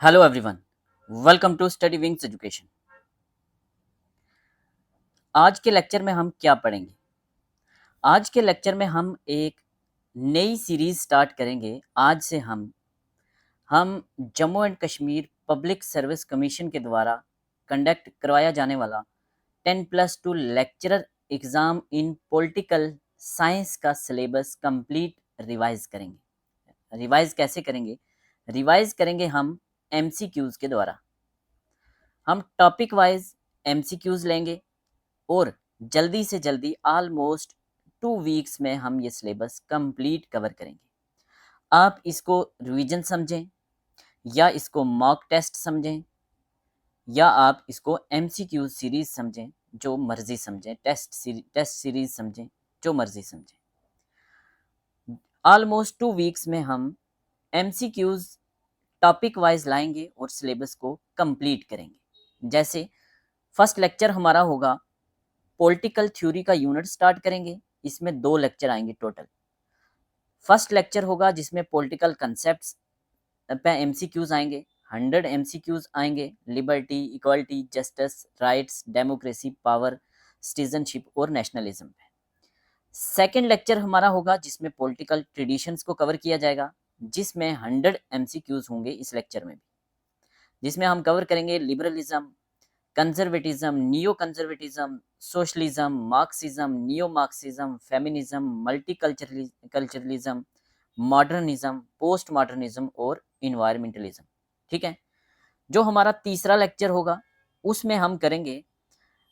Hello everyone, welcome to study wings education. आज के lecture में हम क्या पढ़ेंगे? आज के लेक्चर में हम एक नई सीरीज स्टार्ट करेंगे। आज से हम Jammu and Kashmir public service commission के द्वारा कंडक्ट करवाया जाने वाला 10+2 lecturer exam in political science का सिलेबस कंप्लीट रिवाइज करेंगे। रिवाइज कैसे करेंगे? रिवाइज करेंगे हम एमसीक्यूज़ के द्वारा। हम टॉपिक वाइज एमसीक्यूज़ लेंगे और जल्दी से जल्दी ऑलमोस्ट 2 वीक्स में हम ये सिलेबस कंप्लीट कवर करेंगे। आप इसको रिवीजन समझें या इसको मॉक टेस्ट समझें या आप इसको एमसीक्यू सीरीज समझें, जो मर्जी समझें, टेस्ट सीरीज समझें, जो मर्जी समझें। ऑलमोस्ट 2 वीक्स में हम एमसीक्यूज़ टॉपिक वाइज लाएंगे और सिलेबस को कंप्लीट करेंगे। जैसे फर्स्ट लेक्चर हमारा होगा पॉलिटिकल थ्योरी का यूनिट स्टार्ट करेंगे। इसमें 2 लेक्चर आएंगे टोटल। फर्स्ट लेक्चर होगा जिसमें पॉलिटिकल कंसेप्ट्स पे एमसीक्यूज आएंगे। 100 एमसीक्यूज आएंगे liberty, equality, justice, rights, democracy, power, citizenship और नेशनलिज्म पे। सेकेंड लेक्चर हमारा होगा जिसमें पॉलिटिकल ट्रेडिशंस को कवर किया जाएगा, जिसमें 100 एमसीक्यूज होंगे इस लेक्चर में भी, जिसमें हम कवर करेंगे liberalism, conservatism, neo conservatism, socialism, Marxism, neo Marxism, feminism, multiculturalism, modernism, post modernism और इन्वायरमेंटलिज्म। ठीक है। जो हमारा तीसरा लेक्चर होगा उसमें हम करेंगे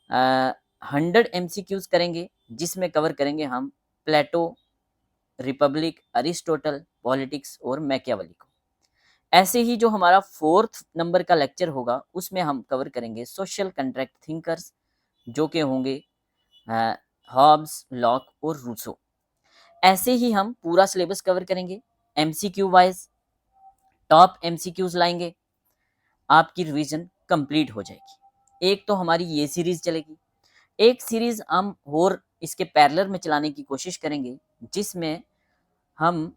100 एमसीक्यूज करेंगे, जिसमें कवर करेंगे हम प्लेटो, रिपब्लिक, अरिस्टोटल, पॉलिटिक्स और मैकियावेली को। ऐसे ही जो हमारा 4th नंबर का लेक्चर होगा उसमें हम कवर करेंगे सोशल कॉन्ट्रैक्ट थिंकर्स, जो कि होंगे हॉब्स, लॉक और रूसो। ऐसे ही हम पूरा सिलेबस कवर करेंगे एमसीक्यू वाइज। टॉप एमसीक्यूज लाएंगे, आपकी रिवीजन कंप्लीट हो जाएगी। एक तो हमारी ये सीरीज चलेगी, एक सीरीज हम और इसके पैरेलल में चलाने की कोशिश करेंगे, जिसमें हम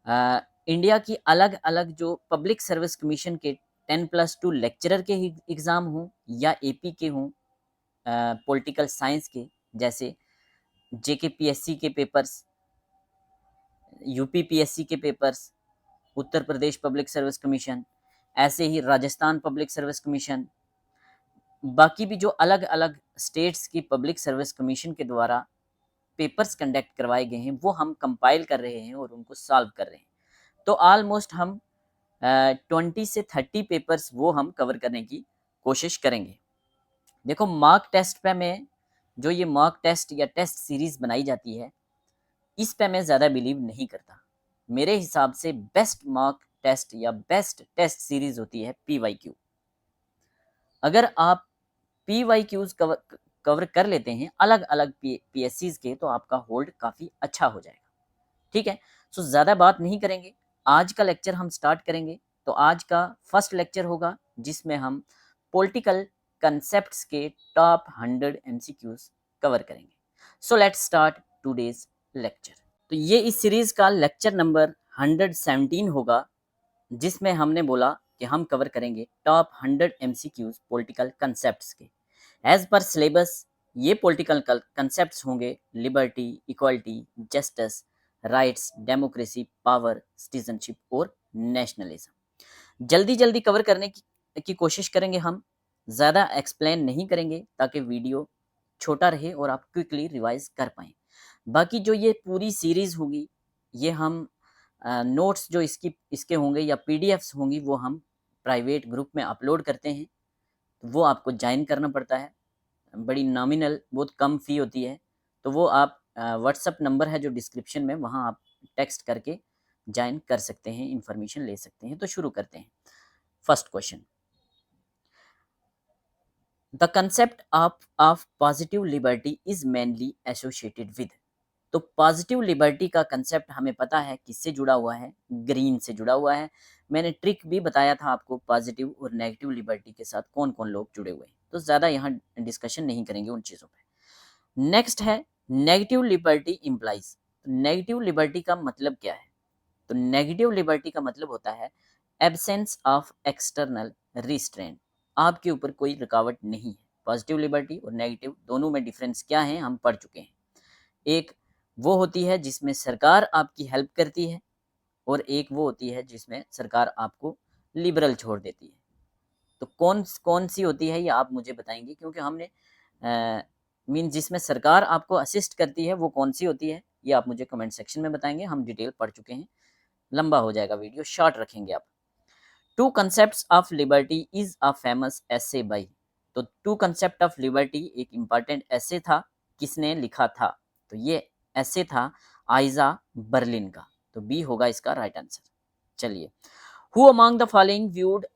इंडिया की अलग अलग जो पब्लिक सर्विस कमीशन के 10+2 लेक्चरर के एग्ज़ाम हों या एपी के हों, पॉलिटिकल साइंस के, जैसे जेकेपीएससी के पेपर्स, यूपीपीएससी के papers, Uttar Pradesh public service commission, ऐसे ही राजस्थान पब्लिक सर्विस कमीशन, बाकी भी जो अलग अलग स्टेट्स की पब्लिक सर्विस कमीशन के द्वारा पेपर्स कंडक्ट करवाए गए हैं, वो हम कंपाइल कर रहे हैं और उनको सॉल्व कर रहे हैं। तो ऑलमोस्ट हम 20 से 30 पेपर्स वो हम कवर करने की कोशिश करेंगे। देखो, मॉक टेस्ट पे मैं, जो ये मॉक टेस्ट या टेस्ट सीरीज बनाई जाती है, इस पे मैं ज़्यादा बिलीव नहीं करता। मेरे हिसाब से बेस्ट मॉक टेस्ट या बेस्ट टेस्ट सीरीज होती है PYQ। अगर आप PYQs कवर कर लेते हैं अलग अलग PSCs के, तो आपका होल्ड काफ़ी अच्छा हो जाएगा। ठीक है। सो ज़्यादा बात नहीं करेंगे, आज का लेक्चर हम स्टार्ट करेंगे। तो आज का फर्स्ट लेक्चर होगा जिसमें हम पॉलिटिकल कंसेप्ट्स के टॉप 100 एमसीक्यूज कवर करेंगे। So let's start today's lecture. तो ये इस सीरीज का लेक्चर नंबर 117 होगा, जिसमें हमने बोला कि हम कवर करेंगे टॉप 100 एमसीक्यूज पॉलिटिकल कंसेप्ट्स के। एज पर सिलेबस ये पॉलिटिकल कंसेप्ट्स होंगे liberty, equality, justice, rights, democracy, power, citizenship और नेशनलिज्म। जल्दी जल्दी कवर करने की कोशिश करेंगे हम, ज़्यादा एक्सप्लेन नहीं करेंगे ताकि वीडियो छोटा रहे और आप क्विकली रिवाइज कर पाएँ। बाकी जो ये पूरी सीरीज़ होगी, ये हम नोट्स जो इसके होंगे या पीडीएफ्स होंगी, वो हम प्राइवेट ग्रुप में अपलोड करते हैं। वो आपको ज्वाइन करना पड़ता है, बड़ी नॉमिनल, बहुत कम फ़ी होती है। तो वो आप व्हाट्सअप नंबर है जो डिस्क्रिप्शन में, वहाँ आप टेक्स्ट करके ज्वाइन कर सकते हैं, इन्फॉर्मेशन ले सकते हैं। तो शुरू करते हैं। First question, the concept of positive liberty is mainly associated with. तो पॉजिटिव लिबर्टी का कंसेप्ट हमें पता है किससे जुड़ा हुआ है, ग्रीन से जुड़ा हुआ है। मैंने ट्रिक भी बताया था आपको, पॉजिटिव और नेगेटिव लिबर्टी के साथ कौन कौन लोग जुड़े हुए हैं। तो ज़्यादा यहाँ डिस्कशन नहीं करेंगे उन चीज़ों पे। नेक्स्ट है negative liberty implies. Negative liberty का मतलब क्या है? तो नेगेटिव लिबर्टी का मतलब होता है एब्सेंस ऑफ एक्सटर्नल रिस्ट्रेंट, आपके ऊपर कोई रुकावट नहीं है। पॉजिटिव लिबर्टी और नेगेटिव दोनों में डिफरेंस क्या है हम पढ़ चुके हैं। एक वो होती है जिसमें सरकार आपकी हेल्प करती है, और एक वो होती है जिसमें सरकार आपको लिबरल छोड़ देती है। तो कौन कौन सी होती है ये आप मुझे बताएंगे, क्योंकि हमने मीन जिसमें सरकार आपको असिस्ट करती है वो कौन सी होती है ये आप मुझे कमेंट सेक्शन में बताएंगे। हम डिटेल पढ़ चुके हैं, लंबा हो जाएगा वीडियो, शॉर्ट रखेंगे आप। Two concept of liberty is a famous essay by, तो टू कंसेप्ट ऑफ लिबर्टी एक इम्पॉर्टेंट एसे था, किसने लिखा था? तो ये एसे था आइजा बर्लिन का, तो बी होगा इसका राइट आंसर। चलिए, who among the following viewed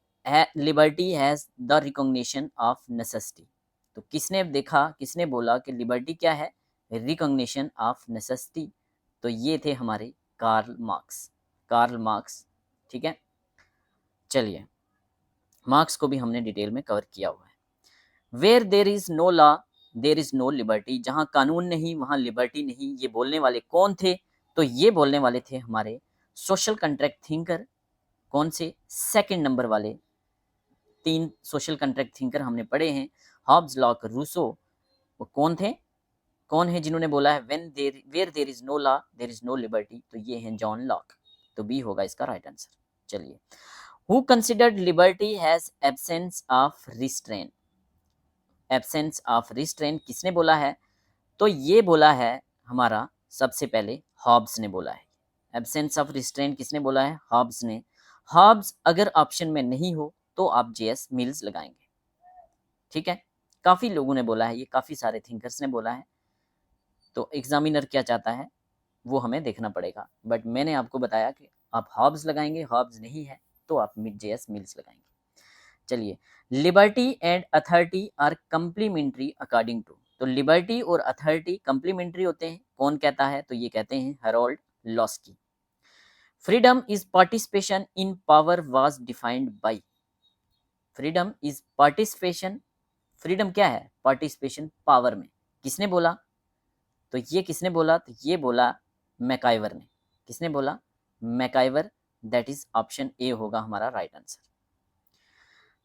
liberty has the recognition of necessity, तो किसने देखा, किसने बोला कि लिबर्टी क्या है? रिकॉग्निशन ऑफ नेसेसिटी, तो ये थे हमारे कार्ल मार्क्स, कार्ल मार्क्स। ठीक है, चलिए मार्क्स को भी हमने डिटेल में कवर किया हुआ है। Where there is no law there is no liberty, जहां कानून नहीं वहां लिबर्टी नहीं, ये बोलने वाले कौन थे? तो ये बोलने वाले थे हमारे सोशल कॉन्ट्रैक्ट थिंकर। कौन से? सेकंड नंबर वाले। 3 सोशल कॉन्ट्रैक्ट थिंकर हमने पढ़े हैं, हॉब्स, लॉक, रूसो। वो कौन थे, कौन है जिन्होंने बोला है where there is no law there is no liberty? तो ये हैं जॉन लॉक, तो बी होगा इसका राइट आंसर। चलिए, who considered liberty has absence of restrain, absence of restrain किसने बोला है? तो ये बोला है हमारा सबसे पहले हॉब्स ने बोला है। एब्सेंस ऑफ रिस्ट्रेन किसने बोला है? हॉब्स ने। हॉब्स अगर ऑप्शन में नहीं हो तो आप जेएस मिल्स लगाएंगे। ठीक है, काफी लोगों ने बोला है, ये काफी सारे थिंकर्स ने बोला है, तो एग्जामिनर क्या चाहता है वो हमें देखना पड़ेगा। बट मैंने आपको बताया कि आप हॉब्स लगाएंगे, हॉब्स नहीं है तो आप जेएस मिल्स लगाएंगे। चलिए, liberty and authority are complementary according to, तो लिबर्टी और अथॉरिटी कंप्लीमेंट्री होते हैं, कौन कहता है? तो ये कहते हैं Harold Laski. Freedom is participation in power was defined by, freedom is participation, freedom क्या है? पार्टिसिपेशन पावर में, किसने बोला? तो ये किसने बोला? तो ये बोला मैकाइवर ने। किसने बोला? MacIver, that is option A होगा हमारा right answer.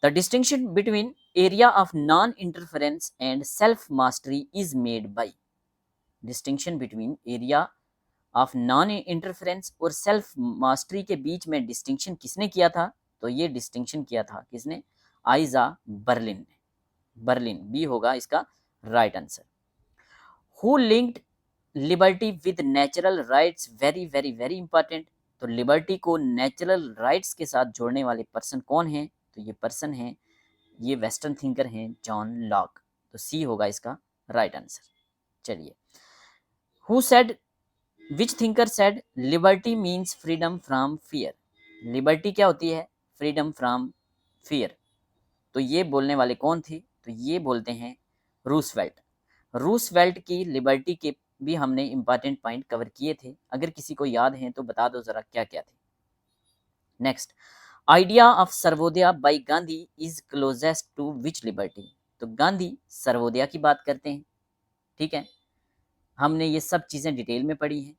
The distinction between area of non-interference and self-mastery is made by, distinction between area of non-interference और self-mastery के बीच में डिस्टिंक्शन किसने किया था? तो ये डिस्टिंक्शन किया था किसने? आइजा बर्लिन ने। बर्लिन, बी होगा इसका right answer. Who linked liberty with natural rights, very very very important, तो लिबर्टी को नेचुरल राइट्स के साथ जोड़ने वाले पर्सन कौन है? तो ये पर्सन है, ये वेस्टर्न थिंकर हैं जॉन लॉक, तो सी होगा इसका राइट आंसर। चलिए, who said, which thinker said liberty means freedom from fear, liberty क्या होती है? फ्रीडम फ्रॉम फियर, तो ये बोलने वाले कौन थे? तो ये बोलते हैं रूसवेल्ट। रूसवेल्ट की लिबर्टी के भी हमने इंपॉर्टेंट पॉइंट कवर किए थे, अगर किसी को याद है तो बता दो जरा क्या क्या थे। Next, idea of Sarvodaya by Gandhi is closest to which liberty, तो गांधी सर्वोदया की बात करते हैं। ठीक है, हमने ये सब चीजें डिटेल में पढ़ी हैं।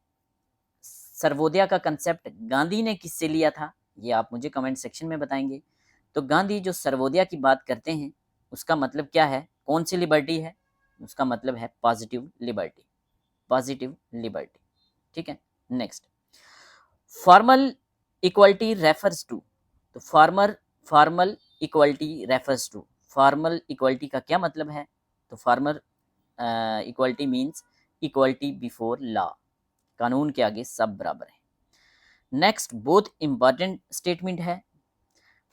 सर्वोदया का कंसेप्ट गांधी ने किससे लिया था ये आप मुझे कमेंट सेक्शन में बताएंगे। तो गांधी जो सर्वोदया की बात करते हैं उसका मतलब क्या है? कौन सी लिबर्टी है? उसका मतलब है पॉजिटिव लिबर्टी, पॉजिटिव लिबर्टी। ठीक है, next, formal equality refers to, तो formal equality refers to, formal equality का क्या मतलब है? तो formal equality means equality before law, कानून के आगे सब बराबर है। नेक्स्ट, बोथ इंपॉर्टेंट स्टेटमेंट है,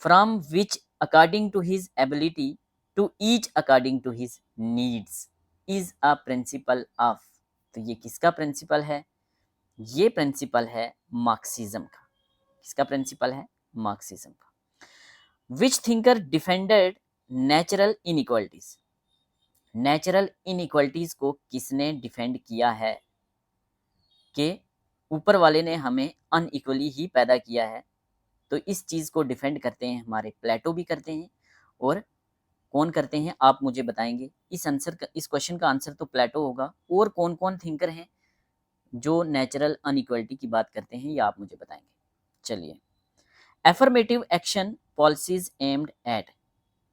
from which according to his ability to each according to his needs is a principle of, तो ये किसका प्रिंसिपल है? ये प्रिंसिपल है मार्क्सिज्म का। किसका प्रिंसिपल है? मार्क्सिज्म का। Which thinker defended natural inequalities, natural inequalities को किसने डिफेंड किया है? कि ऊपर वाले ने हमें अनइक्वली ही पैदा किया है, तो इस चीज़ को डिफेंड करते हैं हमारे प्लेटो भी करते हैं, और कौन करते हैं आप मुझे बताएंगे। इस आंसर का, इस क्वेश्चन का आंसर तो प्लेटो होगा, और कौन कौन थिंकर हैं जो नेचुरल अनइक्वलिटी की बात करते हैं ये आप मुझे बताएंगे। चलिए, affirmative action policies aimed at,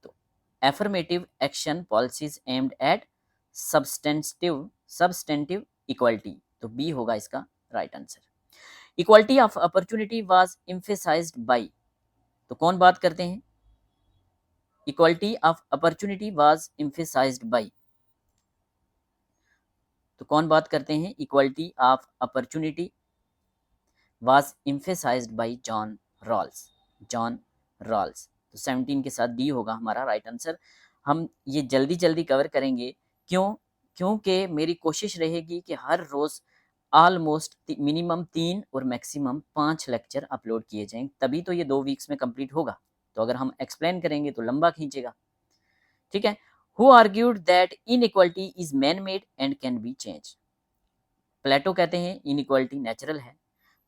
तो affirmative action policies aimed at substantive equality, तो बी होगा इसका right answer. Equality of opportunity was emphasised by, तो कौन बात करते हैं? Equality of opportunity was emphasised by, तो कौन बात करते हैं? Equality of opportunity was emphasised by John Rawls, John Rawls. तो 17 के साथ डी होगा हमारा राइट आंसर। हम ये जल्दी जल्दी कवर करेंगे, क्यों? क्योंकि मेरी कोशिश रहेगी कि हर रोज़ ऑलमोस्ट मिनिमम 3 और मैक्सिमम 5 लेक्चर अपलोड किए जाएं, तभी तो ये 2 वीक्स में कंप्लीट होगा। तो अगर हम एक्सप्लेन करेंगे तो लंबा खींचेगा, ठीक है। Who argued that inequality is man made and can be change, Plato कहते हैं इनइक्वालिटी नेचुरल है।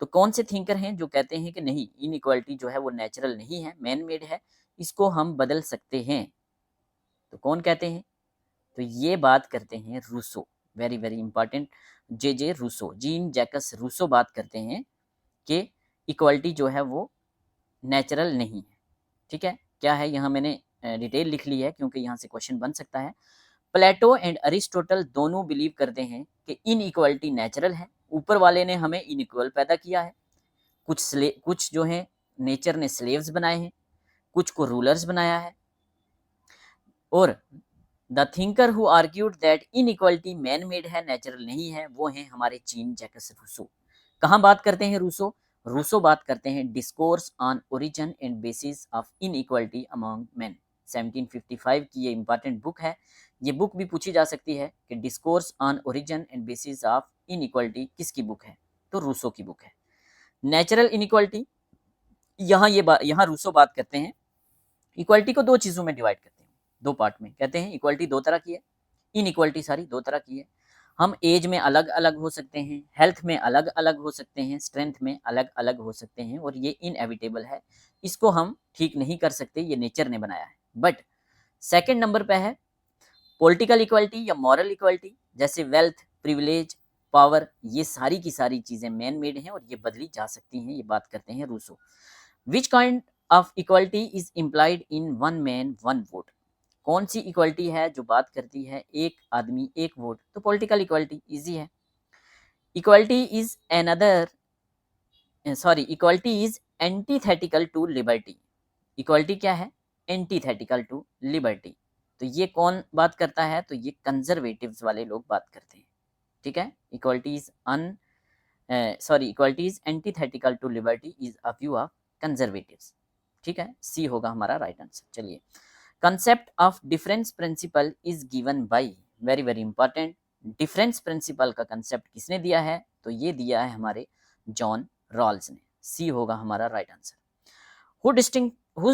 तो कौन से थिंकर हैं जो कहते हैं कि नहीं, इनइक्वालिटी जो है वो नेचुरल नहीं है, मैन मेड है, इसको हम बदल सकते हैं? तो कौन कहते हैं? तो ये बात करते हैं रूसो, वेरी वेरी इंपॉर्टेंट, जे रूसो, जीन जैकस रूसो बात करते हैं कि इक्वालिटी जो है वो नेचुरल नहीं है, ठीक है। क्या है, यहाँ मैंने डिटेल लिख ली है क्योंकि यहाँ से क्वेश्चन बन सकता है। प्लेटो एंड अरिस्टोटल दोनों बिलीव करते हैं कि इनइक्वालिटी नेचुरल है, ऊपर वाले ने हमें इनइक्वल पैदा किया है, कुछ जो है नेचर ने स्लेव्स बनाए हैं, कुछ को रूलर्स बनाया है, और the thinker who argued that inequality man made है, नेचुरल नहीं है, वो हैं हमारे जीन जैकस रूसो। कहाँ बात करते हैं रूसो? रूसो बात करते हैं discourse on origin and bases of inequality among main, 1755 की ये इंपॉर्टेंट बुक है। ये बुक भी पूछी जा सकती है कि discourse on origin and bases of inequality किसकी बुक है? तो रूसो की बुक है। नेचुरल इनइक्वालिटी, यहाँ रूसो बात करते हैं इक्वालिटी को 2 चीज़ों में डिवाइड करते हैं, 2 पार्ट में, कहते हैं इक्वालिटी 2 तरह की है, इनइक्वालिटी सारी 2 तरह की है। हम एज में अलग अलग हो सकते हैं, हेल्थ में अलग अलग हो सकते हैं, स्ट्रेंथ में अलग अलग हो सकते हैं, और ये इनएविटेबल है, इसको हम ठीक नहीं कर सकते, ये नेचर ने बनाया है। बट सेकेंड नंबर पे है पॉलिटिकल इक्वालिटी या मॉरल इक्वालिटी, जैसे वेल्थ, प्रिविलेज, पावर, ये सारी की सारी चीज़ें मैन मेड हैं और ये बदली जा सकती हैं, ये बात करते हैं Rousseau. Which kind of equality is implied in one man one vote, कौन सी इक्वालिटी है जो बात करती है एक आदमी एक वोट? तो पॉलिटिकल इक्वालिटी, इजी है। Equality is another, sorry, equality is antithetical to liberty, equality क्या है? Antithetical to liberty. तो ये कौन बात करता है? तो ये कंजर्वेटिव्स वाले लोग बात करते हैं, ठीक है। Equality is equality is antithetical to liberty is a view of conservatives, ठीक है। सी होगा हमारा राइट आंसर। चलिए, concept of difference principle is given by, very very important, difference principle का कंसेप्ट किसने दिया है? तो ये दिया है हमारे जॉन रॉल्स ने। सी होगा हमारा right answer. Who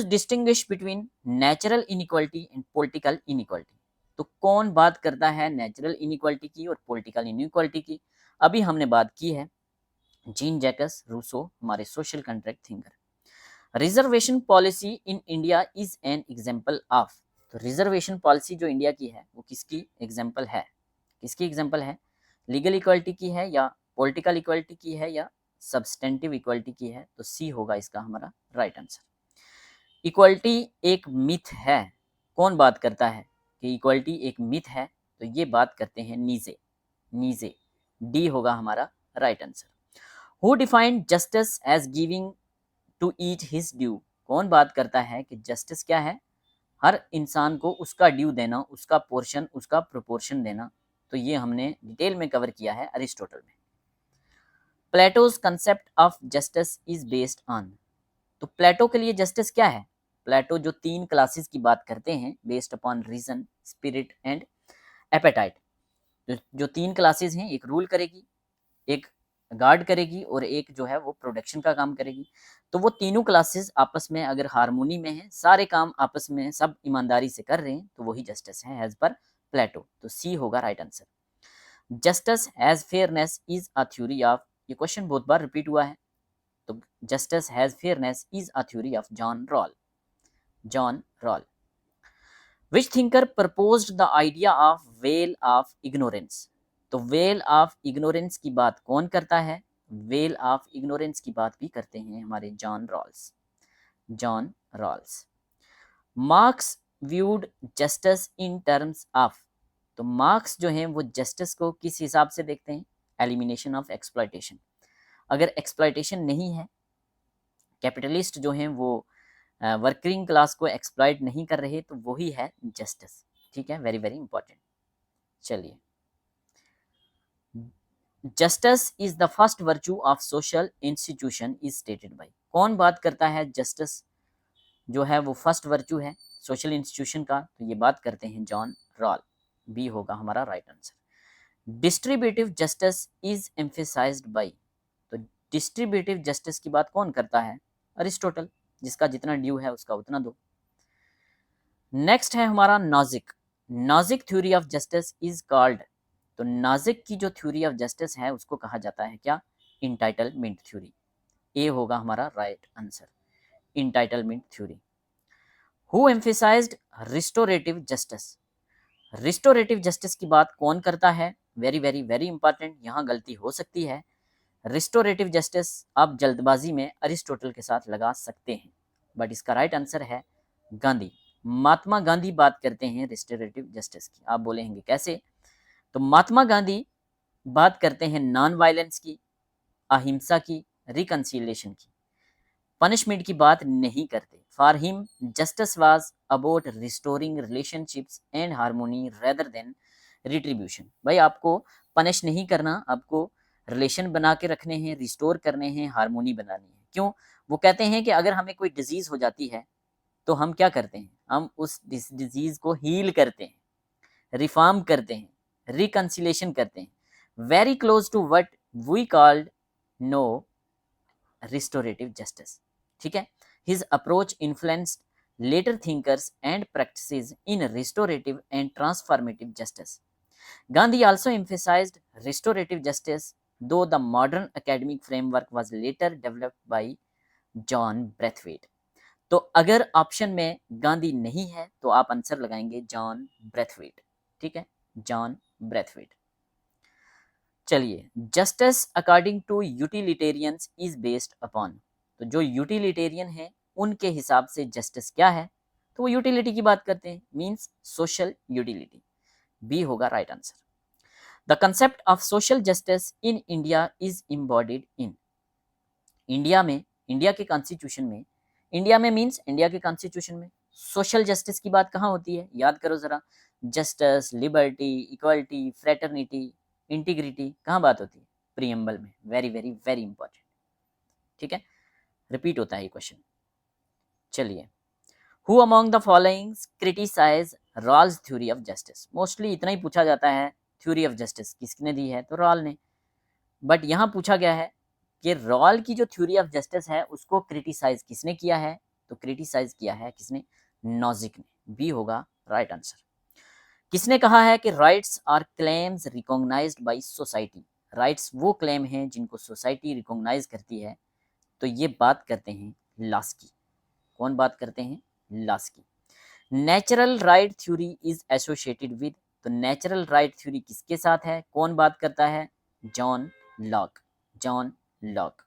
distinguish between natural inequality and political inequality, तो कौन बात करता है नेचुरल इनइक्वालिटी की और पॉलिटिकल इनइक्वालिटी की? अभी हमने बात की है, जीन जैकस रूसो, हमारे social contract thinker. Reservation policy in India is an example of, तो रिजर्वेशन पॉलिसी जो इंडिया की है वो किसकी एग्जाम्पल है? किसकी एग्जाम्पल है? लीगल इक्वालिटी की है, या पॉलिटिकल इक्वालिटी की है, या सब्सटेंटिव इक्वालिटी की है? तो सी होगा इसका हमारा राइट आंसर। इक्वालिटी एक मिथ है, कौन बात करता है कि इक्वालिटी एक मिथ है? तो ये बात करते हैं नीजे, नीजे, डी होगा हमारा right answer. Who defined justice as giving to each his due, कौन बात करता है कि जस्टिस क्या है? हर इंसान को उसका ड्यू देना, उसका पोर्शन, उसका प्रोपोर्शन देना। तो ये हमने डिटेल में कवर किया है अरिस्टोटल में। Plato's concept of justice is based on, तो प्लेटो के लिए जस्टिस क्या है? प्लेटो जो 3 क्लासेस की बात करते हैं, based upon reason, spirit and appetite, जो 3 क्लासेस हैं, एक रूल करेगी, एक गार्ड करेगी, और एक जो है वो प्रोडक्शन का काम करेगी। तो वो तीनों क्लासेस आपस में अगर हारमोनी में हैं, सारे काम आपस में सब ईमानदारी से कर रहे हैं, तो वही जस्टिस है एज पर प्लेटो। तो सी होगा right answer. Justice as fairness is a theory of, ये क्वेश्चन बहुत बार रिपीट हुआ है, तो justice has fairness is a theory of John Rawl, John Rawl. Which thinker proposed the idea of veil of ignorance, तो veil of ignorance की बात कौन करता है? वेल ऑफ इग्नोरेंस की बात भी करते हैं हमारे John Rawls. John Rawls. Marx viewed justice in terms of, तो मार्क्स जो हैं वो जस्टिस को किस हिसाब से देखते हैं? Elimination of exploitation. अगर एक्सप्लॉयटेशन नहीं है, कैपिटलिस्ट जो हैं वो वर्किंग क्लास को एक्सप्लॉइट नहीं कर रहे, तो वही है जस्टिस। ठीक है, वेरी वेरी इंपॉर्टेंट। चलिए, justice is the first virtue of social institution is stated by, कौन बात करता है जस्टिस जो है वो फर्स्ट वर्च्यू है सोशल इंस्टीट्यूशन का? तो ये बात करते हैं जॉन रॉल। बी होगा हमारा right answer. Distributive justice is emphasised by, तो डिस्ट्रीब्यूटिव जस्टिस की बात कौन करता है? अरिस्टोटल, जिसका जितना ड्यू है उसका उतना दो। नेक्स्ट है हमारा Nozick. Nozick theory of justice is called, तो नॉजिक की जो थ्योरी ऑफ जस्टिस है उसको कहा जाता है क्या? Entitlement theory. ए होगा हमारा right answer, entitlement theory. Who emphasised restorative justice, restorative justice की बात कौन करता है? वेरी वेरी वेरी इंपॉर्टेंट, यहाँ गलती हो सकती है। रिस्टोरेटिव जस्टिस आप जल्दबाजी में अरिस्टोटल के साथ लगा सकते हैं, बट इसका राइट आंसर है गांधी। महात्मा गांधी बात करते हैं रिस्टोरेटिव जस्टिस की। आप बोलेंगे कैसे? तो महात्मा गांधी बात करते हैं नॉन वायलेंस की, अहिंसा की, रिकंसिलिएशन की। पनिशमेंट की बात नहीं करते। For him justice was about restoring relationships and harmony rather than retribution. भाई आपको पनिश नहीं करना, आपको रिलेशन बना के रखने हैं, रिस्टोर करने हैं, हार्मोनी बनानी है। क्यों? वो कहते हैं कि अगर हमें कोई डिजीज हो जाती है तो हम क्या करते हैं? हम उस डिजीज को हील करते हैं, रिफॉर्म करते हैं, रिकंसिलेशन करते हैं। Very close to what we called no restorative justice. ठीक है, his approach influenced later thinkers and practices in restorative and transformative justice. Gandhi also emphasized restorative justice, though the modern academic framework was later developed by John Braithwaite. तो अगर option में गांधी नहीं है तो आप answer लगाएंगे जॉन ब्रेथवेट। ठीक है, जॉन ब्रेथवेट। चलिए, justice according to utilitarians is based upon, तो जो यूटिलिटेरियन है उनके हिसाब से जस्टिस क्या है? तो वो यूटिलिटी की बात करते हैं, मींस सोशल यूटिलिटी। बी होगा right answer. The concept of social justice in India is embodied in, India में, इंडिया के कॉन्स्टिट्यूशन में, इंडिया में मींस इंडिया के कॉन्स्टिट्यूशन में सोशल जस्टिस की बात कहाँ होती है? याद करो जरा, justice, liberty, equality, fraternity, integrity, कहाँ बात होती है? प्रीएम्बल में। Very very very important. ठीक है, रिपीट होता है ये क्वेश्चन। चलिए, who among the following criticise Rawls theory of justice, mostly इतना ही पूछा जाता है, थ्योरी ऑफ जस्टिस किसने दी है? तो रॉल ने। बट यहाँ पूछा गया है कि रॉल की जो थ्योरी ऑफ जस्टिस है उसको क्रिटिसाइज किसने किया है? तो क्रिटिसाइज किया है किसने? नॉजिक ने। बी होगा राइट आंसर। किसने कहा है कि rights are claims recognised by society, rights वो क्लेम हैं जिनको सोसाइटी रिकॉग्नाइज करती है? तो ये बात करते हैं लॉस की। कौन बात करते हैं? लॉस की। Natural right theory is associated with, तो नेचुरल राइट थ्योरी किसके साथ है? कौन बात करता है? John Locke, John lock.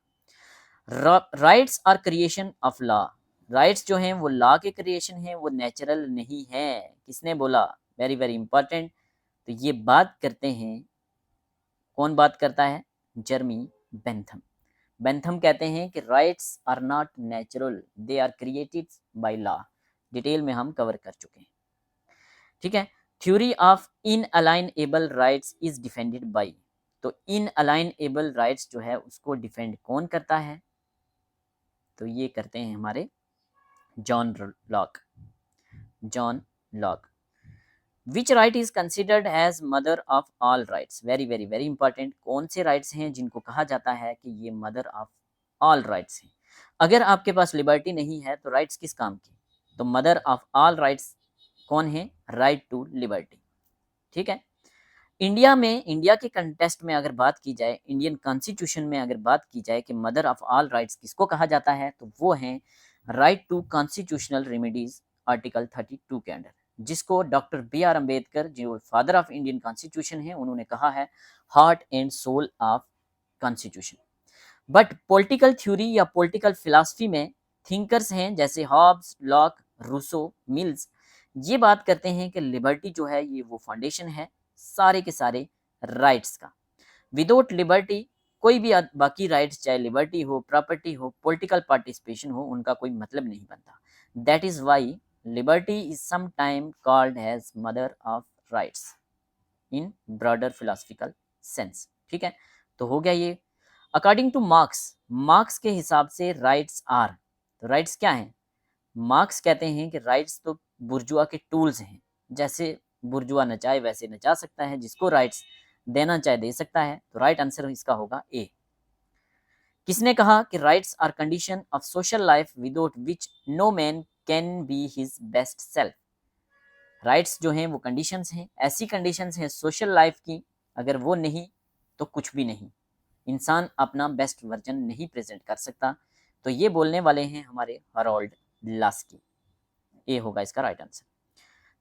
Rights are creation of law, rights जो हैं वो लॉ के क्रिएशन हैं, वो नेचुरल नहीं है। किसने बोला? Very very important. तो ये बात करते हैं, कौन बात करता है? जर्मी बेंथम। बेंथम कहते हैं कि rights are not natural, they are created by law. Detail में हम कवर कर चुके हैं। ठीक है, theory of inalienable rights is defended by, तो इनअलाइनेबल राइट्स जो है उसको डिफेंड कौन करता है? तो ये करते हैं हमारे John Locke, John Locke. Which right is considered as mother of all rights, very very very important. कौन से राइट्स हैं जिनको कहा जाता है कि ये मदर ऑफ ऑल राइट्स हैं? अगर आपके पास लिबर्टी नहीं है तो राइट्स किस काम की? तो मदर ऑफ ऑल राइट्स कौन है? Right to liberty. ठीक है, इंडिया में, इंडिया के कंटेस्ट में अगर बात की जाए, इंडियन कॉन्स्टिट्यूशन में अगर बात की जाए कि मदर ऑफ ऑल राइट्स किसको कहा जाता है, तो वो है right to constitutional remedies, article 32 के अंडर, जिसको डॉक्टर बी आर अम्बेडकर, जो फादर ऑफ इंडियन कॉन्स्टिट्यूशन है, उन्होंने कहा है heart and soul of constitution. But political theory या पॉलिटिकल फिलॉसफी में थिंकर्स हैं जैसे हॉब्स, लॉक, रूसो, मिल्स, ये बात करते हैं कि लिबर्टी जो है ये वो फाउंडेशन है सारे के सारे राइट्स का। विदाउट लिबर्टी कोई भी बाकी राइट्स, चाहे लिबर्टी हो, प्रॉपर्टी हो, पॉलिटिकल पार्टिसिपेशन हो, उनका कोई मतलब नहीं बनता। That is why liberty is sometime called as mother of rights in broader philosophical sense. ठीक है, तो हो गया ये। अकॉर्डिंग टू मार्क्स, मार्क्स के हिसाब से राइट्स आर, तो राइट्स क्या हैं? मार्क्स कहते हैं कि राइट्स तो बुर्जुआ के टूल्स हैं, जैसे बुर्जुआ नचाए वैसे नचा सकता है, जिसको राइट्स देना चाहे दे सकता है। तो राइट आंसर इसका होगा ए। किसने कहा कि rights are condition of social life without which no man can be his best self? Rights जो हैं वो कंडीशंस हैं, ऐसी कंडीशंस हैं सोशल लाइफ की, अगर वो नहीं तो कुछ भी नहीं, इंसान अपना बेस्ट वर्जन नहीं प्रेजेंट कर सकता। तो ये बोलने वाले हैं हमारे हरोल्ड लास्की। ए होगा इसका right answer.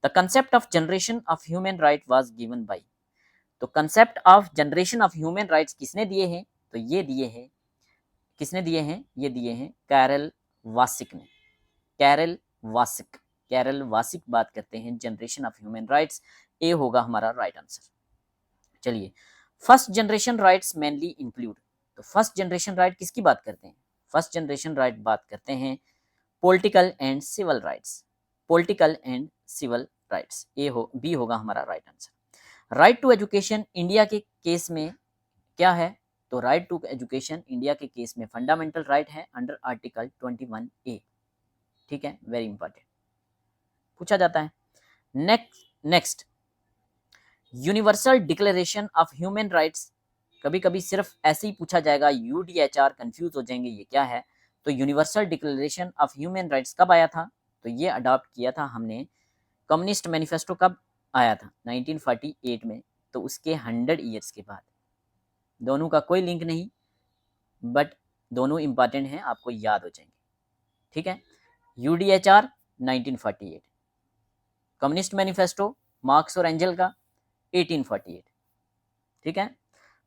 The concept of generation of human right was given by, तो concept of generation of human rights किसने दिए हैं? तो ये दिए हैं, किसने दिए हैं? ये दिए हैं कैरल वासिक ने। कैरल वासिक, कैरल वासिक बात करते हैं जनरेशन ऑफ ह्यूमन राइट्स। ए होगा हमारा राइट आंसर। चलिए, first generation rights mainly include, तो फर्स्ट जनरेशन राइट किसकी बात करते हैं? फर्स्ट जनरेशन राइट बात करते हैं political and civil rights, political and civil rights. A हो, बी होगा हमारा right answer. Right to education India के केस में क्या है? तो राइट टू एजुकेशन इंडिया के केस में फंडामेंटल राइट है अंडर आर्टिकल 21A। ठीक है, वेरी इंपॉर्टेंट, पूछा जाता है। Next universal declaration of human rights, कभी कभी सिर्फ ऐसे ही पूछा जाएगा, यूडीएचआर कंफ्यूज हो जाएंगे ये क्या है। तो universal declaration of human rights कब आया था? तो ये अडॉप्ट किया था हमने, कम्युनिस्ट मैनिफेस्टो कब आया था? 1948 में, तो उसके 100 ईयर्स के बाद। दोनों का कोई लिंक नहीं, बट दोनों इंपॉर्टेंट हैं, आपको याद हो जाएंगे। ठीक है, यूडीएचआर 1948, कम्युनिस्ट मैनिफेस्टो मार्क्स और एंजल का 1848। ठीक है,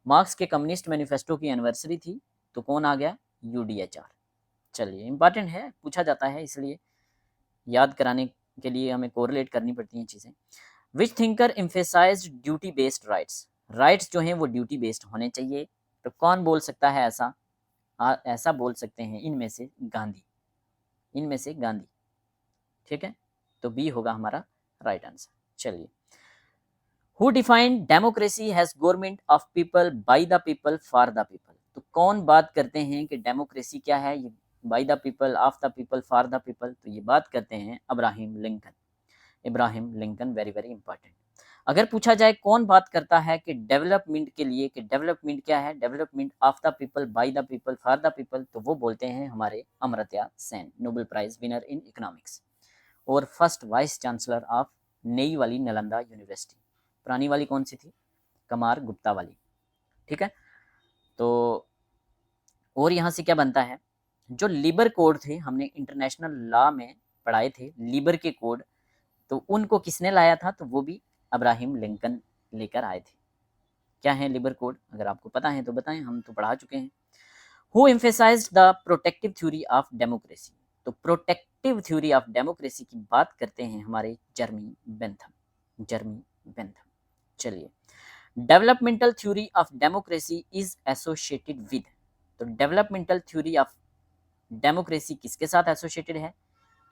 मार्क्स के कम्युनिस्ट मैनिफेस्टो की एनिवर्सरी थी, तो कौन आ गया? यूडीएचआर। चलिए, इंपॉर्टेंट है, पूछा जाता है, इसलिए याद कराने के लिए हमें कोरिलेट करनी पड़ती हैं चीज़ें। Which thinker emphasised duty based rights, rights जो हैं वो ड्यूटी बेस्ड होने चाहिए। तो कौन बोल सकता है ऐसा? ऐसा बोल सकते हैं इनमें से गांधी, इनमें से गांधी। ठीक है, तो बी होगा हमारा राइट आंसर। चलिए, who defined democracy has government of people by the people for the people, तो कौन बात करते हैं कि डेमोक्रेसी क्या है? ये bye the people, of the people, for the people, तो ये बात करते हैं Abraham Lincoln. Ibrahim Lincoln, very very important. अगर पूछा जाए कौन बात करता है कि डेवलपमेंट के लिए, कि डेवलपमेंट क्या है? Development of the people, by the people, for the people, तो वो बोलते हैं हमारे Amartya Sen, Nobel prize winner in economics और फर्स्ट वाइस चांसलर ऑफ नई वाली नालंदा यूनिवर्सिटी। पुरानी वाली कौन सी थी? कमार गुप्ता वाली। ठीक है, तो और यहाँ से क्या बनता है? जो लिबर कोड थे, हमने इंटरनेशनल लॉ में पढ़ाए थे लिबर के कोड, तो उनको किसने लाया था? तो वो भी अब्राहम लिंकन लेकर आए थे। क्या है लिबर कोड? अगर आपको पता है तो बताएं, हम तो पढ़ा चुके हैं। Who emphasised the protective theory of democracy, तो प्रोटेक्टिव थ्योरी ऑफ डेमोक्रेसी की बात करते हैं हमारे जर्मी बेंथम, जर्मी बेंथम। चलिए, developmental theory of democracy is associated with, तो डेवलपमेंटल थ्योरी ऑफ डेमोक्रेसी किसके साथ एसोसिएटेड है?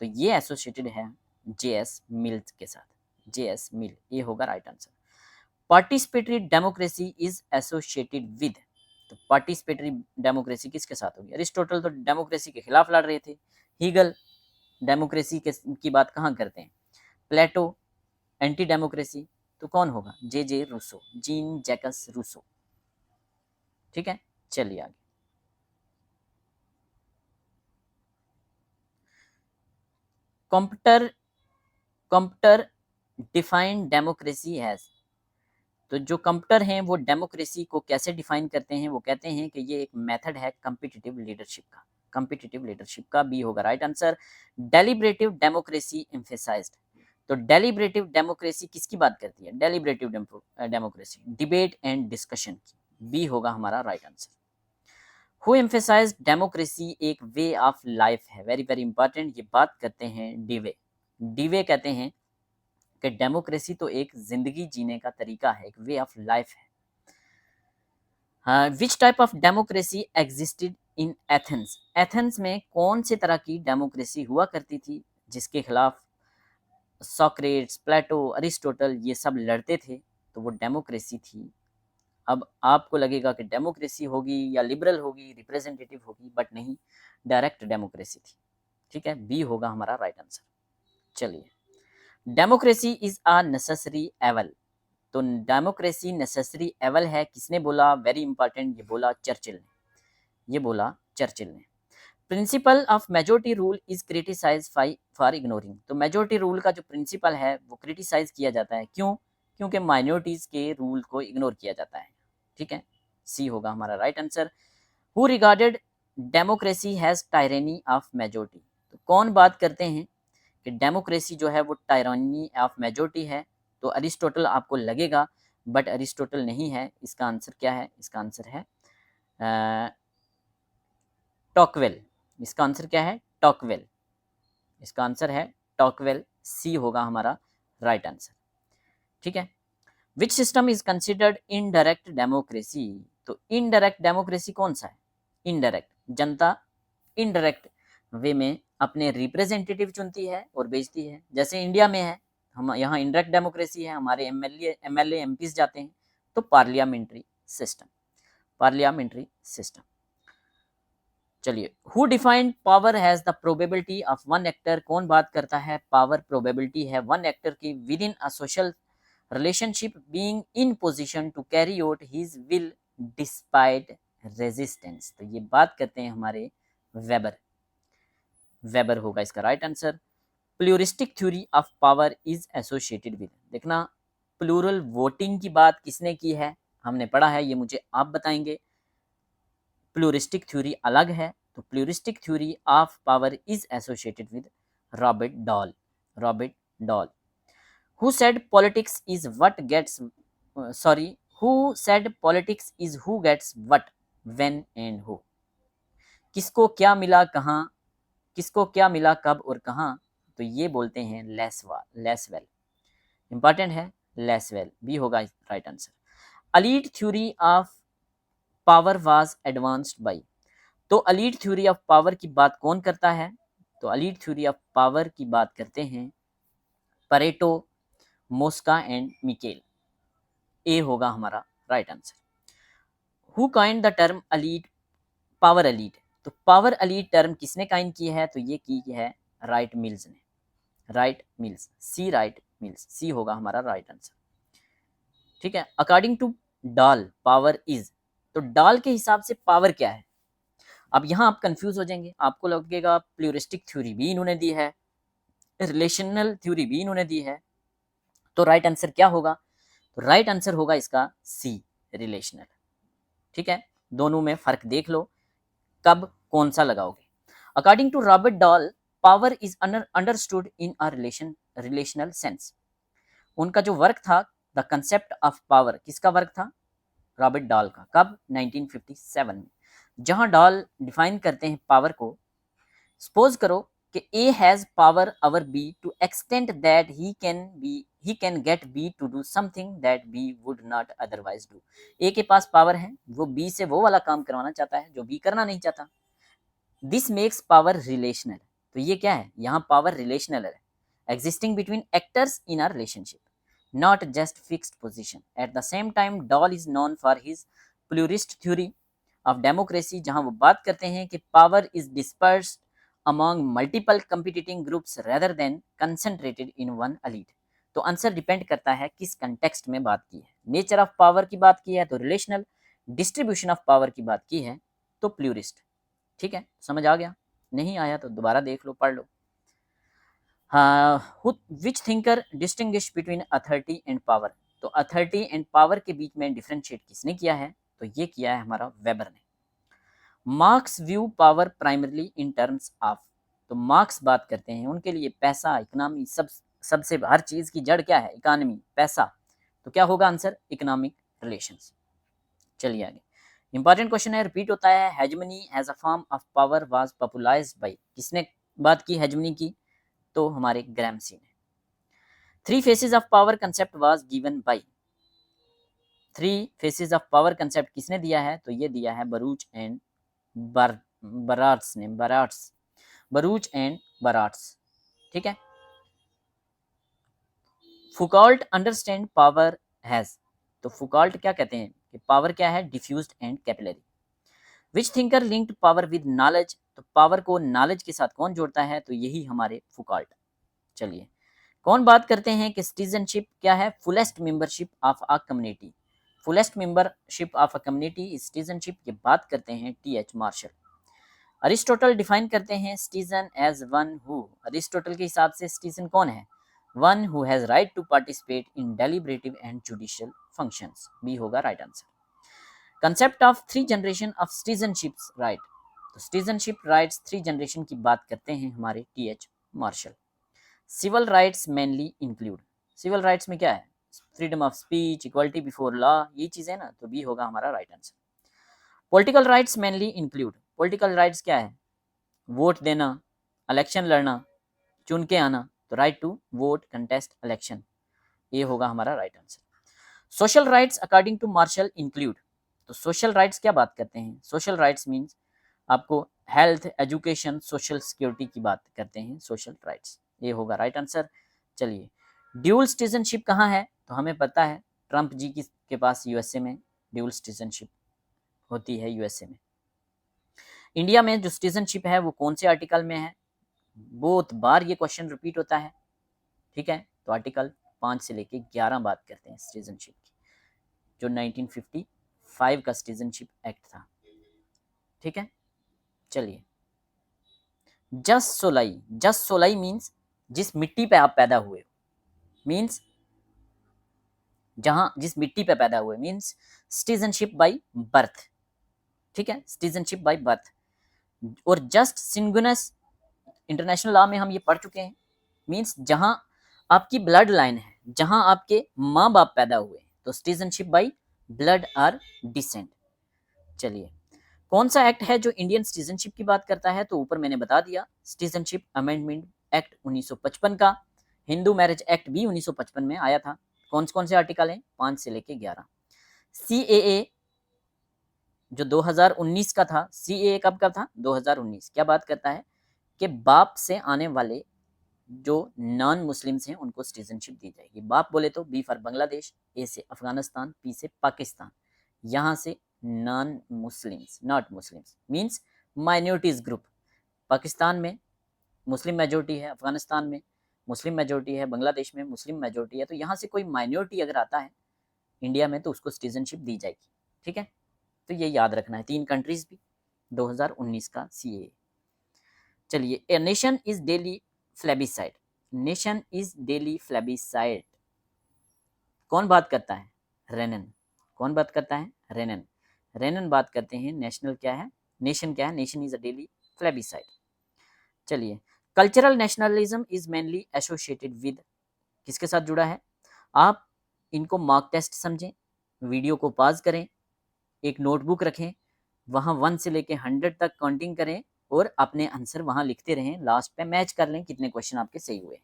तो ये एसोसिएटेड है जेएस मिल के साथ, जेएस मिल। ये होगा right answer. Participatory democracy is associated with, तो पार्टिसिपेटरी डेमोक्रेसी किसके साथ होगी? अरिस्टोटल तो डेमोक्रेसी के खिलाफ लड़ रहे थे। हीगल डेमोक्रेसी की बात कहाँ करते हैं? प्लेटो एंटी डेमोक्रेसी, तो कौन होगा? जे जे रूसो, जीन जैकस रूसो। ठीक है, चलिए आगे। कंप्यूटर डिफाइंड डेमोक्रेसी हैज, तो जो कंप्यूटर हैं वो डेमोक्रेसी को कैसे डिफाइन करते हैं? वो कहते हैं कि ये एक मेथड है कॉम्पिटिटिव लीडरशिप का, कॉम्पिटिटिव लीडरशिप का। बी होगा right answer. Deliberative democracy emphasised, तो डेलिब्रेटिव डेमोक्रेसी किसकी बात करती है? Deliberative democracy debate and discussion की। बी होगा हमारा right answer. Who emphasise democracy एक वे ऑफ लाइफ है, वेरी वेरी इंपॉर्टेंट, ये बात करते हैं डीवे। डीवे कहते हैं कि डेमोक्रेसी तो एक जिंदगी जीने का तरीका है, एक वे ऑफ लाइफ है। Which type of democracy existed in Athens, Athens में कौन से तरह की डेमोक्रेसी हुआ करती थी जिसके खिलाफ सोक्रेट्स, प्लेटो, अरिस्टोटल ये सब लड़ते थे, तो वो डेमोक्रेसी थी। अब आपको लगेगा कि डेमोक्रेसी होगी या लिबरल होगी, रिप्रेजेंटेटिव होगी, बट नहीं, डायरेक्ट डेमोक्रेसी थी। ठीक है, बी होगा हमारा राइट आंसर। चलिए, डेमोक्रेसी इज अ नेसेसरी एवल, तो डेमोक्रेसी नेसेसरी एवल है, किसने बोला, वेरी इंपॉर्टेंट, ये बोला चर्चिल ने, ये बोला चर्चिल ने। Principle of majority rule is criticise for ignoring, तो मेजोरिटी रूल का जो प्रिंसिपल है वो क्रिटिसाइज किया जाता है, क्यों, क्योंकि माइनॉरिटीज के रूल को इग्नोर किया जाता है। ठीक है, सी होगा हमारा right answer. Who regarded democracy has टायरेनी of majority, तो कौन बात करते हैं कि डेमोक्रेसी जो है वो टायरानी ऑफ मेजोरिटी है, तो अरिस्टोटल आपको लगेगा, बट अरिस्टोटल नहीं है। इसका आंसर क्या है, इसका आंसर है टॉकवेल। इसका आंसर क्या है, टॉकवेल, इसका आंसर है टॉकवेल, सी होगा हमारा राइट आंसर। ठीक है, which system is considered indirect democracy, तो इनडायरेक्ट डेमोक्रेसी कौन सा है, इनडायरेक्ट, जनता इनडायरेक्ट वे में अपने रिप्रेजेंटेटिव चुनती है और भेजती है, जैसे इंडिया में है, हम यहाँ इनडायरेक्ट डेमोक्रेसी है, हमारे एमएलए एमपीज जाते हैं, तो पार्लियामेंट्री सिस्टम, पार्लियामेंट्री सिस्टम। चलिए, who defined power has the probability of one actor, कौन बात करता है, पावर प्रोबेबिलिटी है वन एक्टर की within a social relationship being in position to carry out his will despite resistance, तो ये बात करते हैं हमारे वेबर, वेबर होगा इसका right answer. Pluralistic theory of power is associated with, देखना प्लूरल वोटिंग की बात किसने की है, हमने पढ़ा है, ये मुझे आप बताएंगे। प्लूरिस्टिक थ्योरी अलग है, तो pluralistic theory of power is associated with Robert Dahl, Robert Dahl. Who said politics is what gets, sorry, who said politics is who gets what when and who, किसको क्या मिला कहाँ, किसको क्या मिला कब और कहाँ, तो ये बोलते हैं लेसवेल, इंपॉर्टेंट है लेसवेल, बी होगा right answer. Elite theory of power was advanced by, तो अलीट थ्योरी ऑफ पावर की बात कौन करता है, तो अलीट थ्योरी ऑफ पावर की बात करते हैं Pareto, Mosca and Michels, A होगा हमारा right answer. Who coined the term elite, power elite, तो पावर अलीट टर्म किसने काइन की है, तो ये की है राइट मिल्स ने, Wright Mills, C Wright Mills, C होगा हमारा राइट आंसर। ठीक है, according to Dahl power is, तो डॉल के हिसाब से पावर क्या है, अब यहाँ आप कंफ्यूज हो जाएंगे, आपको लगेगा प्लूरिस्टिक थ्योरी भी इन्होंने दी है, रिलेशनल थ्योरी भी इन्होंने दी है, तो राइट आंसर क्या होगा, तो राइट आंसर होगा इसका सी, रिलेशनल। ठीक है, दोनों में फर्क देख लो, कब कौन सा लगाओगे। According to Robert Dahl power is understood in a relational sense, उनका जो वर्क था द कंसेप्ट ऑफ पावर, किसका वर्क था, रॉबर्ट डॉल का, कब, 1957 में, जहां डॉल डिफाइन करते हैं पावर को, सपोज करो कि A has power over B to extent that he can get B to do something that B would not otherwise do, A के पास पावर है, वो बी से वो वाला काम करवाना चाहता है जो बी करना नहीं चाहता, दिस मेक्स पावर रिलेशनल, तो ये क्या है, यहाँ पावर रिलेशनल है, existing between actors in a relationship, not just fixed position. At the same time, Doll is known for his pluralist theory of democracy, जहां वो बात करते हैं कि power is dispersed among multiple competing groups rather than concentrated in one elite. तो answer depend करता है किस कंटेक्स्ट में बात की है, नेचर ऑफ पावर की बात की है तो रिलेशनल, डिस्ट्रीब्यूशन ऑफ पावर की बात की है तो प्लूरिस्ट। ठीक है, समझ आ गया, नहीं आया तो दोबारा देख लो, पढ़ लो। Which thinker distinguish between authority and power, तो अथॉरिटी एंड पावर के बीच में डिफरेंशिएट किसने किया है, तो ये किया है हमारा वेबर ने। Marks view power primarily in terms of, तो मार्क्स बात करते हैं उनके लिए पैसा, इकोनॉमी, सबसे हर चीज की जड़ क्या है, इकोनॉमी, पैसा, तो क्या होगा आंसर, इकोनॉमिक रिलेशंस। चलिए आगे, इंपॉर्टेंट क्वेश्चन है, रिपीट होता है। Hegemony as a form of power was popularised by, किसने बात की हेजमनी की? तो हमारे ग्रैमसी ने। Three faces of power concept was given by, three faces of power concept किसने दिया है? तो ये दिया है बरूच एंड बराट्स ने, बरूच एंड बराट्स। ठीक है। फुकॉल्ट अंडरस्टैंड पावर हैज, तो फुकॉल्ट क्या कहते हैं कि पावर क्या है? Diffused and capillary. Which thinker linked power with knowledge, तो पावर को नॉलेज के साथ कौन जोड़ता है? तो यही हमारे फुकॉल्ट। चलिए, कौन बात करते हैं कि सिटीजनशिप क्या है? Fullest membership of a community, fullest membership of a community citizenship, ये बात करते हैं टी.एच. मार्शल। अरिस्टोटल डिफाइन करते हैं citizen as one who, Aristotle के हिसाब से सिटीजन कौन है? One who has right to participate in deliberative and judicial functions, B होगा right answer. Concept of three generation of citizenship right, तो citizenship rights three generation की बात करते हैं हमारे T H. Marshall. Civil rights mainly include, civil rights में क्या है? Freedom of speech, equality before law, ये चीजें ना, तो बी होगा हमारा right answer. Political rights mainly include, political rights क्या है? वोट देना, इलेक्शन लड़ना, चुन के आना, तो right to vote, contest election, ये होगा हमारा right answer. Social rights according to Marshall include, तो सोशल राइट्स क्या बात करते हैं? सोशल राइट्स मीन्स आपको हेल्थ, एजुकेशन, सोशल सिक्योरिटी की बात करते हैं सोशल राइट्स, ये होगा राइट आंसर। चलिए, ड्यूल सिटीजनशिप कहाँ है? तो हमें पता है ट्रंप जी के पास यूएसए में ड्यूल सिटीजनशिप होती है, यूएसए में। इंडिया में जो सिटीजनशिप है वो कौन से आर्टिकल में है? बहुत बार ये क्वेश्चन रिपीट होता है। ठीक है, तो आर्टिकल 5 से लेके 11 बात करते हैं सिटीजनशिप की, जो 1955 का सिटीजनशिप एक्ट था। ठीक है, चलिए, जस सोलाई, जस सोलाई मीन्स जिस मिट्टी पे आप पैदा हुए, मीन्स जहां जिस मिट्टी पे पैदा हुए, मीन्स सिटीजनशिप बाय बर्थ। ठीक है, सिटीजनशिप बाय बर्थ। और जस्ट सिंगुनस, इंटरनेशनल लॉ में हम ये पढ़ चुके हैं, मीन्स जहां आपकी ब्लड लाइन है, जहां आपके माँ बाप पैदा हुए, तो सिटीजनशिप बाय ब्लड और डिसेंट। चलिए, कौन सा एक्ट है जो इंडियन सिटीजनशिप की बात करता है? तो ऊपर मैंने बता दिया, सिटीजनशिप अमेंडमेंट एक्ट 1955 का। हिंदू मैरिज एक्ट भी 1955 में आया था। कौन कौन से आर्टिकल हैं? 5 से लेके 11। सीएए जो 2019 का था, सीएए कब का था? 2019। क्या बात करता है कि बाप से आने वाले जो नॉन मुस्लिम्स हैं उनको सिटीजनशिप दी जाएगी। बाप बोले तो बी फॉर बांग्लादेश, ए से अफगानिस्तान, पी से पाकिस्तान, यहाँ से non Muslims, not Muslims means minorities group. Pakistan में मुस्लिम मेजोरिटी है, अफगानिस्तान में मुस्लिम मेजोरिटी है, बांग्लादेश में मुस्लिम मेजोरिटी है, तो यहाँ से कोई माइनॉरिटी अगर आता है इंडिया में तो उसको सिटीजनशिप दी जाएगी। ठीक है, तो ये याद रखना है, 3 कंट्रीज भी 2019 का सीए। चलिए, a nation is daily plebiscite, nation is daily plebiscite, कौन बात करता है? रेनन। कौन बात करता है? रेनन। रेनन बात करते हैं नेशनल क्या है, नेशन क्या है, नेशन इज अ डेली फ्लेबिसाइड। चलिए, cultural nationalism is mainly associated with, किसके साथ जुड़ा है? आप इनको मॉक टेस्ट समझें, वीडियो को पॉज करें, एक नोटबुक रखें, वहाँ 1 से लेके 100 तक काउंटिंग करें और अपने आंसर वहाँ लिखते रहें, लास्ट पे मैच कर लें कितने क्वेश्चन आपके सही हुए।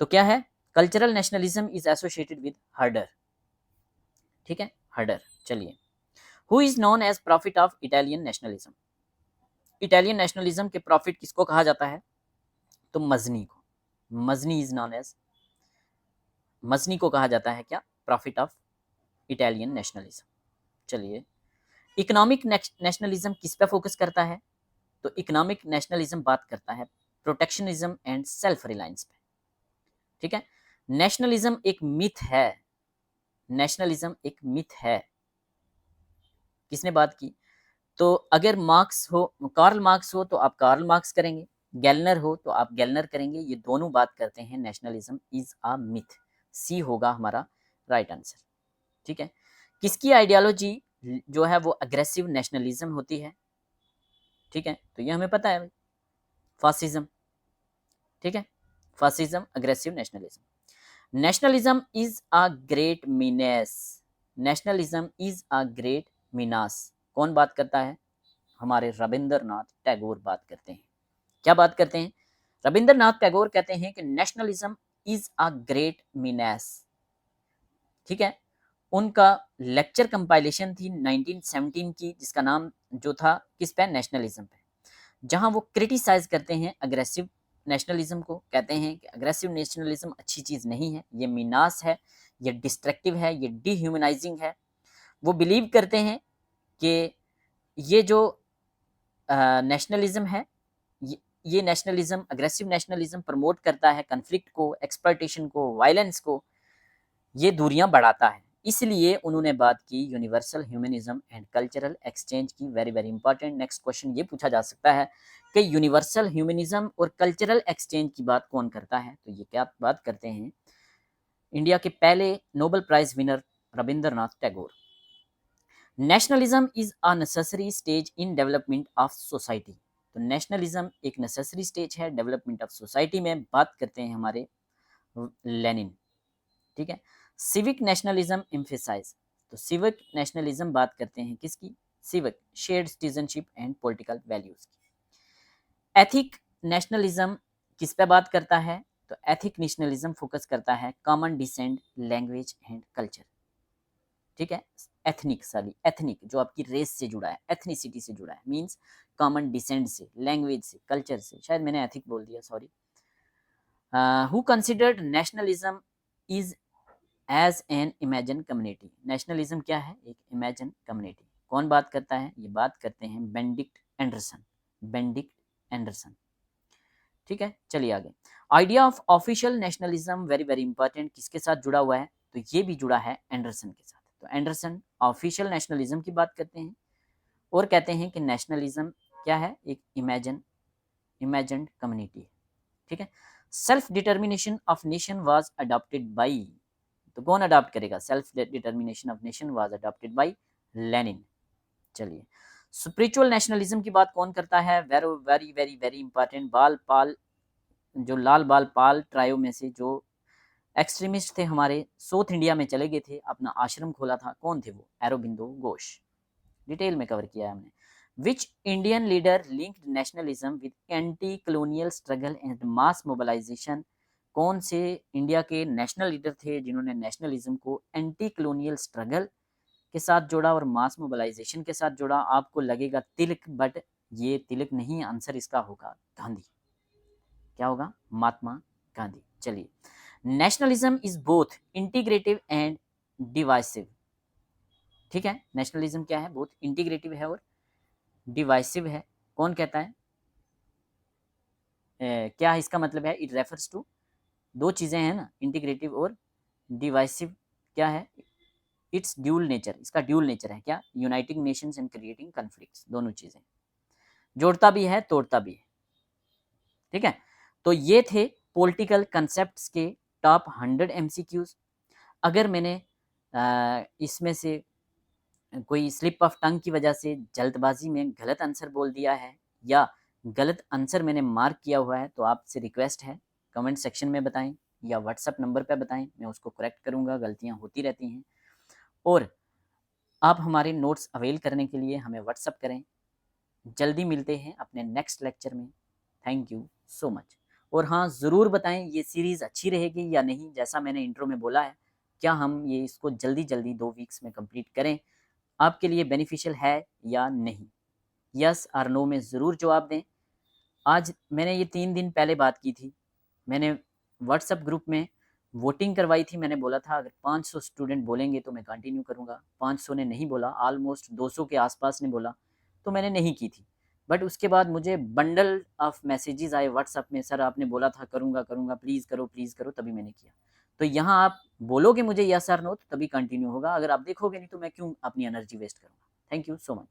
तो क्या है? Cultural nationalism is associated with Herder. ठीक है, हर्डर। चलिए, who is known as prophet of Italian nationalism, Italian nationalism के प्रॉफिट किसको कहा जाता है? तो मजनी को, Mazzini is known as, Mazzini को कहा जाता है क्या? Prophet of Italian nationalism. चलिए, इकोनॉमिक नेशनलिज्म किस पे फोकस करता है? तो इकोनॉमिक नेशनलिज्म बात करता है प्रोटेक्शनिज्म एंड सेल्फ रिलायंस पे। ठीक है, नेशनलिज्म एक मिथ है, नेशनलिज्म एक मिथ है। किसने बात की? तो अगर मार्क्स हो, कार्ल मार्क्स हो तो आप कार्ल मार्क्स करेंगे, गैलनर हो तो आप गैलनर करेंगे, ये दोनों बात करते हैं नेशनलिज्म इज अ मिथ, सी होगा हमारा राइट आंसर। ठीक है, किसकी आइडियोलॉजी जो है वो अग्रेसिव नेशनलिज्म होती है? ठीक है, तो ये हमें पता है, फासिज्म। ठीक है, fascism, aggressive nationalism. Nationalism is a great menace, nationalism is a great menace. कौन बात करता है? हमारे रविंद्रनाथ टैगोर बात करते हैं। क्या बात करते हैं? रविंद्रनाथ टैगोर कहते हैं कि nationalism is a great menace. ठीक है, उनका लेक्चर कंपाइलेशन थी 1917 की, जिसका नाम जो था किस पे? नेशनलिज्म पे, जहां वो क्रिटिसाइज करते हैं अग्रेसिव नेशनलिज्म को। कहते हैं कि अग्रेसिव नेशनलिज्म अच्छी चीज़ नहीं है, ये मीनास है, ये डिस्ट्रक्टिव है, ये डिह्यूमनाइजिंग है। वो बिलीव करते हैं कि ये जो नेशनलिज्म है, ये नेशनलिज्म, अग्रेसिव नेशनलिज्म प्रमोट करता है कन्फ्लिक्ट को, एक्सप्लॉयटेशन को, वायलेंस को, ये दूरियां बढ़ाता है। इसलिए उन्होंने बात की universal humanism and cultural exchange की। Very very important. Next question ये पूछा जा सकता है कि यूनिवर्सल ह्यूमनिज्म और कल्चरल एक्सचेंज की बात कौन करता है? तो ये क्या बात करते हैं? इंडिया के पहले Nobel prize winner Rabindranath Tagore. Nationalism is a necessary stage in development of society. तो नेशनलिज्म एक नेसेसरी स्टेज है डेवलपमेंट ऑफ सोसाइटी में। बात करते हैं हमारे लेनिन। ठीक है, सिविक नेशनलिज्म एम्फेसाइज। तो सिविक नेशनलिज्म बात करते हैं किसकी? Civic, shared citizenship and political values की। एथिक नेशनलिज्म किस पे बात करता है? तो एथिक नेशनलिज्म फोकस करता है common descent, language and culture. ठीक है, एथनिक, सॉरी एथनिक जो आपकी रेस से जुड़ा है, एथनिसिटी से जुड़ा है, मींस कॉमन डिसेंट से, लैंग्वेज से, कल्चर से। शायद मैंने एथिक बोल दिया, sorry. Who considered nationalism is as an imagine community. Nationalism क्या है? एक इमेजिन कम्युनिटी। कौन बात करता है? ये बात करते हैं बेनेडिक्ट एंडरसन। Benedict Anderson. ठीक है, चलिए आगे। Idea of official nationalism, very very important. किसके साथ जुड़ा हुआ है? तो ये भी जुड़ा है एंडरसन के साथ। तो एंडरसन ऑफिशियल नेशनलिज्म की बात करते हैं और कहते हैं कि नेशनलिज्म क्या है? एक इमेजिन्ड कम्युनिटी है। ठीक है, self determination of nation was adopted by. तो कौन अडॉप्ट करेगा? Self determination of nation was adopted by Lenin. चलिए, स्पिरिचुअल नेशनलिज्म की बात कौन करता है? Very very very very important. बाल पाल, जो लाल बाल पाल ट्रायो में से जो एक्सट्रीमिस्ट थे हमारे, साउथ इंडिया में चले गए थे, अपना आश्रम खोला था। कौन थे वो? अरबिंदो घोष। डिटेल में कवर किया है हमने। Which Indian leader linked nationalism with anti colonial struggle and mass mobilisation. कौन से इंडिया के नेशनल लीडर थे जिन्होंने नेशनलिज्म को एंटी कॉलोनियल स्ट्रगल के साथ जोड़ा और मास मोबिलाइजेशन के साथ जोड़ा? आपको लगेगा तिलक, बट ये तिलक नहीं, आंसर इसका होगा गांधी। क्या होगा? महात्मा गांधी। चलिए, nationalism is both integrative and divisive. ठीक है, नेशनलिज्म क्या है? बोथ इंटीग्रेटिव है और डिवाइसिव है। कौन कहता है? क्या इसका मतलब है? इट रेफर्स टू, दो चीजें हैं ना, इंटीग्रेटिव और डिवाइसिव। क्या है? It's dual nature. इसका ड्यूल नेचर है। क्या? Uniting Nations and creating conflicts. दोनों चीजें, जोड़ता भी है, तोड़ता भी है। ठीक है, तो ये थे पॉलिटिकल कंसेप्ट्स के टॉप 100 एमसीक्यूज। अगर मैंने इसमें से कोई स्लिप ऑफ टंग की वजह से जल्दबाजी में गलत आंसर बोल दिया है या गलत आंसर मैंने मार्क किया हुआ है, तो आपसे रिक्वेस्ट है कमेंट सेक्शन में बताएं या व्हाट्सएप नंबर पर बताएं, मैं उसको करेक्ट करूंगा। गलतियां होती रहती हैं। और आप हमारे नोट्स अवेल करने के लिए हमें व्हाट्सएप करें। जल्दी मिलते हैं अपने नेक्स्ट लेक्चर में। Thank you so much. और हाँ, ज़रूर बताएं ये सीरीज़ अच्छी रहेगी या नहीं। जैसा मैंने इंट्रो में बोला है, क्या हम ये इसको जल्दी जल्दी 2 वीक्स में कंप्लीट करें? आपके लिए बेनिफिशियल है या नहीं? यस और नो में ज़रूर जवाब दें। आज मैंने ये 3 दिन पहले बात की थी। मैंने व्हाट्सएप ग्रुप में वोटिंग करवाई थी। मैंने बोला था अगर 500 स्टूडेंट बोलेंगे तो मैं कंटिन्यू करूँगा। 500 ने नहीं बोला, ऑलमोस्ट 200 के आसपास ने बोला, तो मैंने नहीं की थी। बट उसके बाद मुझे बंडल ऑफ मैसेजेस आए व्हाट्सएप में, सर आपने बोला था करूँगा करूँगा, प्लीज़ करो, तभी मैंने किया। तो यहाँ आप बोलोगे मुझे यस और नो, तो तभी कंटिन्यू होगा। अगर आप देखोगे नहीं तो मैं क्यों अपनी एनर्जी वेस्ट करूँगा। Thank you so much.